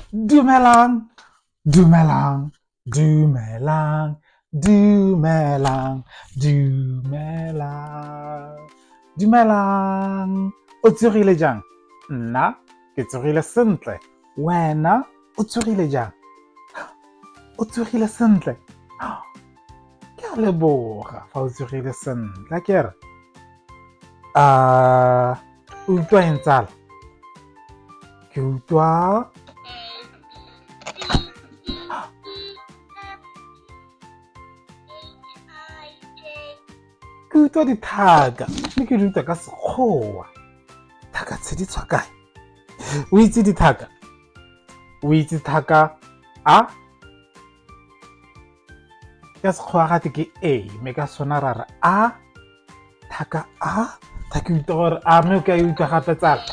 Dumelang, dumelang, dumelang, dumelang, dumelang, dumelang. O tsorile jang? Nna ke tsogile sentle. Wena o tsogile jang? O tsogile sentle. Ke a leboga fa o tsogile sentle. A ke re o utlwa eng tsala? Ke utlwa dithaka mme ke di utlwa ka Sekgowa. Dithaka tse di tswa kae? O itse dithaka? O itse thaka a? Ka Sekgowa gate ke A, mme ka sona ra re a? Thaka a? Thaka utlwa gore a mme o ka e utlwa gape tsala?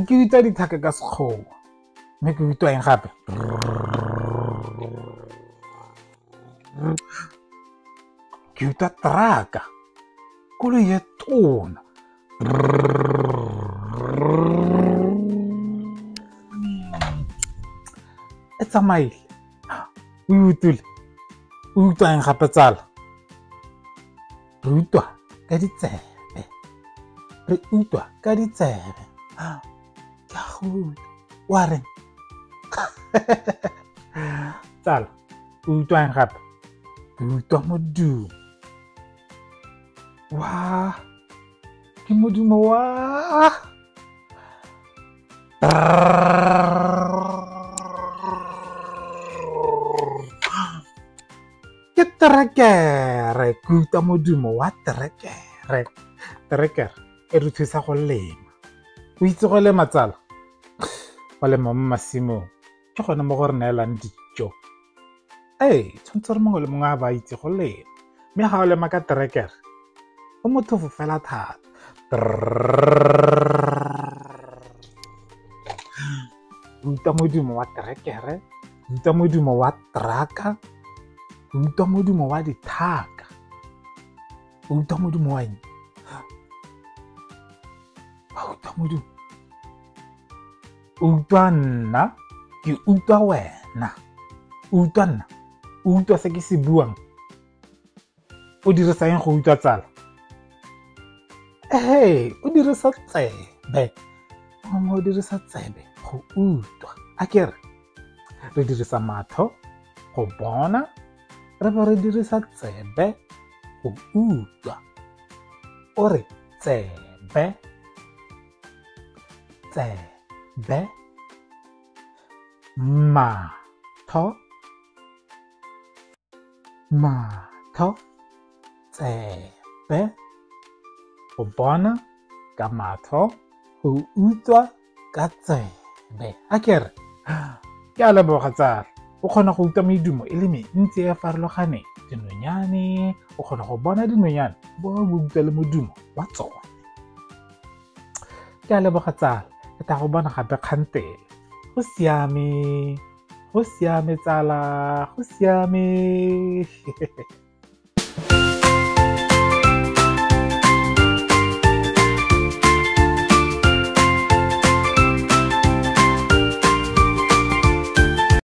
Ke utlwa dithaka ka Sekgowa mme ke utlwa eng gape? Ke utlwa teraka, koloi e tona. E tsamaile. O utlwile? O utlwa eng gape tsala? Re utlwa ka ditsebe. Re utlwa ka ditsebe. Ke a go utlwa. Wa reng? Tsala, o utlwa eng gape? Ke utlwa modumo. Wa, ke modumo wa ke terekere. Ke utlwa modumo wa terekere. Terekere e re thusa go lema. O itse go lema tsala? Go lema mo masimong ke gone mo go re neelang dijo. Tshwanetse re mongwe le mongwe a ba itse go lema, mme ga o lema ka terekere go motlhofo fela thata. O utlwa modumo wa terekere, o utlwa modumo wa teraka, o utlwa modumo wa dithaka, o utlwa modumo wa eng? Wa utlwa modumo? O utlwa nna, ke utlwa wena. O utlwa nna? O utlwa se ke se buang? O dirisa eng go utlwa tsala? O dirisa tsebe. O dirisa tsebe go utlwa. A ke re re dirisa matlho go bona, re be re dirisa tsebe go utlwa. O re tsebe, tsebe, matlho, matlho, tsebe, go bona ka matlho, go utlwa ka tsebe. A ke re ke a leboga tsala. O kgona go utlwa medumo e le mentsi e farologaneng. Dinonyane, o kgona go bona dinonyane bo utlwa le modumo wa tsone. Ke a leboga tsala. Ke tla go bona gape kgantele. Go siame, go siame tsala, go siame.